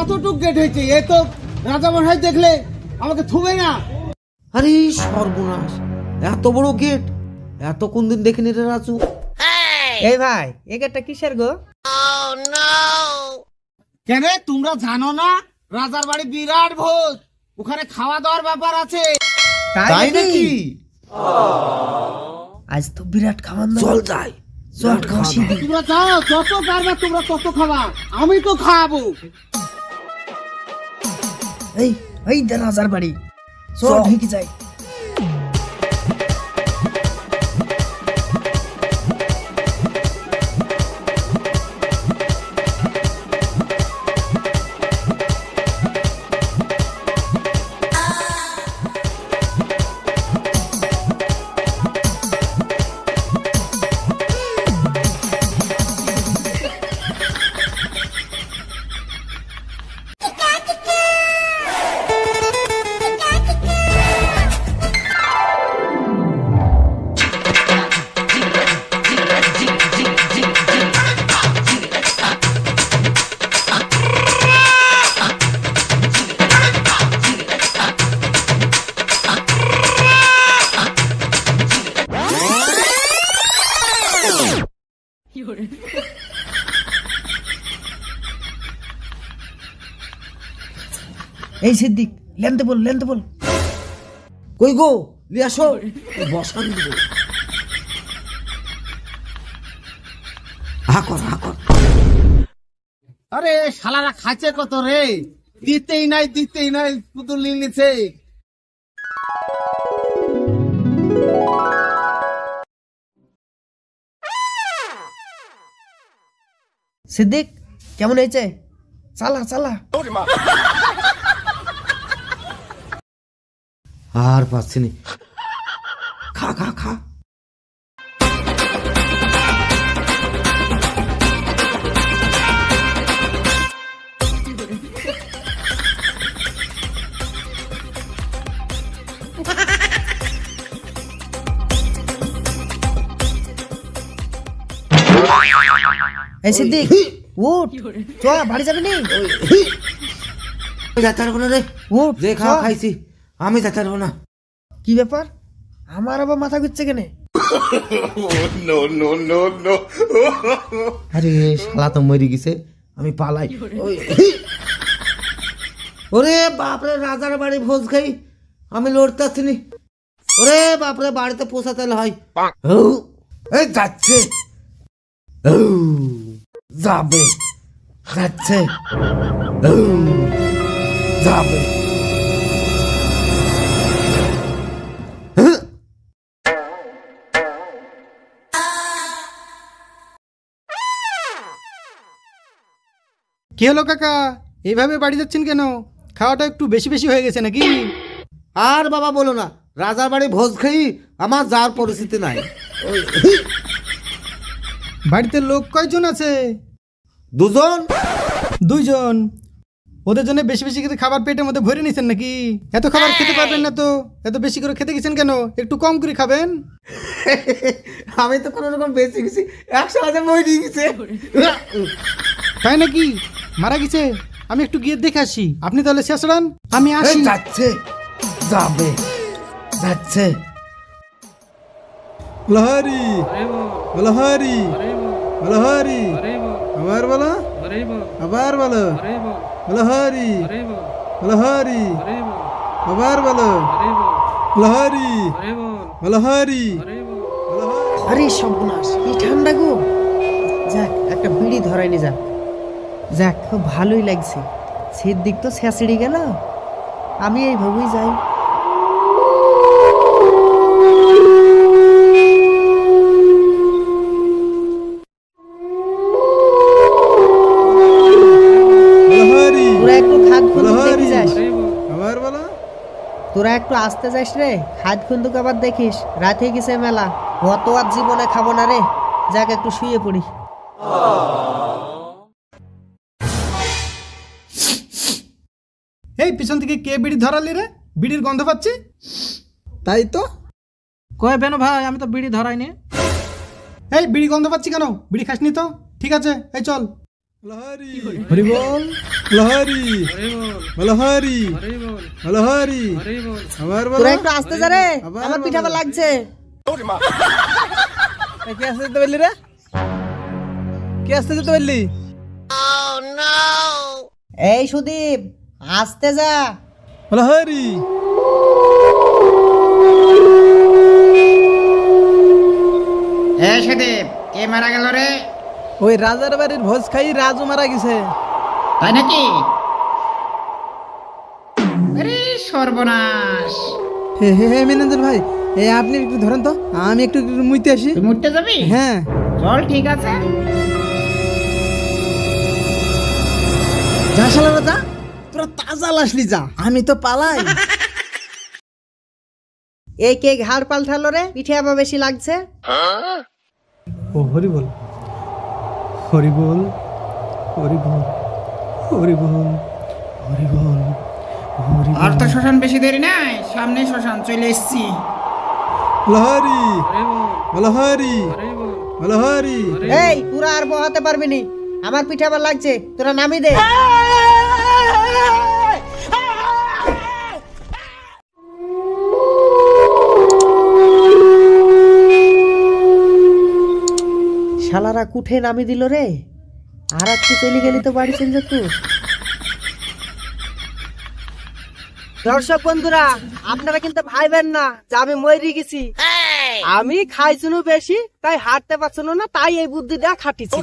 কতটুক গেট হয়েছে, এ তো রাজা মশাই দেখলে আমাকে থুবে না। আরে সর্বনাশ, এত বড় গেট, এত কোন দিন দেখিনি রে রাজু। এই ভাই, এই গেটটা কিসের গো? কেন তোমরা জানো না রাজার বাড়ি বিরাট ভোজ, ওখানে খাওয়া দাওয়ার ব্যাপার আছে। তাই নাকি? আজ তো বিরাট খাওয়ান দাওয়া। চল যাই, চল খাওয়াছি। তোমরা যাও, যত পারবে তোমরা তত খাবা, আমি তো খাওয়াবো। এই এই দে রাজার বাড়ি, চল ঢুকে যাই। এই সিদ্দিক, লেনতে বল, লেনতে বল। কই গো, নিয়ে আসো, বসান দিব। হাকর হাকর। আরে শালারা খাচ্ছে কত রে, দিতেই নাই পুতুল নিয়ে নিছে। সিদ্দিক কেমন হয়েছে? চালা চালা। আর পাচ্ছি নি, খা খা খা। এই সিদ্দিক উঠ, চ বাড়ি যাবি নি? যেতে পারবো না রে, উঠ, যে খাওয়া খাইছি, আমি যেতে পারবো না। কি ব্যাপার, আমার আবার মাথা ঘুরছে কেন? আরে শালা তো মরে গেছে, আমি পালাই। ওরে বাপরে, রাজার বাড়ি ভোজ খাই, আমি লড়তে আসিনি। ওরে বাপরে, বাড়িতে পোষাতে হয়। এই যাচ্ছে, যাবে, যাচ্ছে, যাবে। কি হলো কাকা, এইভাবে বাড়ি যাচ্ছেন কেন? খাওয়াটা একটু বেশি বেশি হয়ে গেছে নাকি? আর বাবা বলো না, রাজার বাড়ি ভোজ খাই আমার যাওয়ার পরিস্থিতি নাই। বাড়িতে লোক কয়জন আছে? দুজন। দুইজন। ওদের জন্য বেশি বেশি করে খাবার পেটের মধ্যে ভরে নিছেন নাকি? এত খাবার খেতে পারবেন না তো, এত বেশি করে খেতে গেছেন কেন? একটু কম করে খাবেন। আমি তো কোনো রকম বেঁচে গেছি, 100,000 মরে গেছে। তাই নাকি? মারা গেছে? আমি একটু গিয়ে দেখে আসি, আপনি তাহলে শেষ রান, আমি আসি। যাচ্ছে, যাবে, যাচ্ছে। লহারি লহারি লহারি, আবার বলো, আবার বলো, লহারি লহারি, আবার বলো, লহারি লহারি। আরে সর্বনাশ, কি ঠান্ডা গো। যাক, একটা বিড়ি ধরাইনি। যাক যাক, খুব ভালোই লাগছে। সিদ্দিক তো ছেঁচড়ি গেল, আমি এইভাবেই যাই। তোরা একটু খাদ খুন্দুক দেখে যাস, তোরা একটু আসতে যাস রে। খাদ খুন্দুক আবার দেখিস, রাত হয়ে গেছে মেলা, অত আর জীবনে খাবো না রে। যাক, একটু শুয়ে পড়ি। এই পিছন থেকে কে বিড়ি ধরালি রে? বিড়ির গন্ধ পাচ্ছি। তাই তো। কয় বেন ভাই, আমি তো বিড়ি ধরাইনি। এই বিড়ি গন্ধ পাচ্ছি কেন? বিড়ি খাসনি তো? ঠিক আছে, এই চল। লহরি হরি বল লহরি লহরি লহরি আবার বল তোরা একটু আসতে যা রে, আবার আমার পিঠে আবার লাগছে। কে আসতে যেতে পারলি রে? কে আসতে যেতে পারলি? এই সুদীপ, আসতে যা। লহরি সুদীপ কে মারা গেল রে? ওই রাজার বাড়ির ভোজ খাই রাজু মারা গেছে। তাই নাকি? আরে সর্বনাশ! হে হে হে মেনেজার ভাই, আপনি একটু ধরেন তো, আমি একটু মুইতে আসি। তুই মুড়তে যাবি? হ্যাঁ চল ঠিক আছে। যা শালারা যা, তোরা তাজা লাসলি যা, আমি তো পালাই। এই কে ঘাড় পাল্টালো রে, পিঠে আবার বেশি লাগছে। ও হরি বল হরি বল হরি বল হরি বল হরি বল হরি আর তো শ্মশান বেশি দেরি নাই, সামনে শ্মশান চলে এসছি। লহরি লহরি লহরি এই তোরা আর বহাতে পারবি নি, আমার পিঠে আবার লাগছে, তোরা নামি দে। শালারা কুঠে নামি দিল রে, আর একটু চলে গেলি তো বাড়ি চলে যেত। দর্শক বন্ধুরা, আপনারা কিন্তু ভাইবেন না যে আমি মরে গেছি। আমি খাইছুনু বেশি, তাই হাঁটতে পারছুন না, তাই এই বুদ্ধি দেয়া খাটিছি।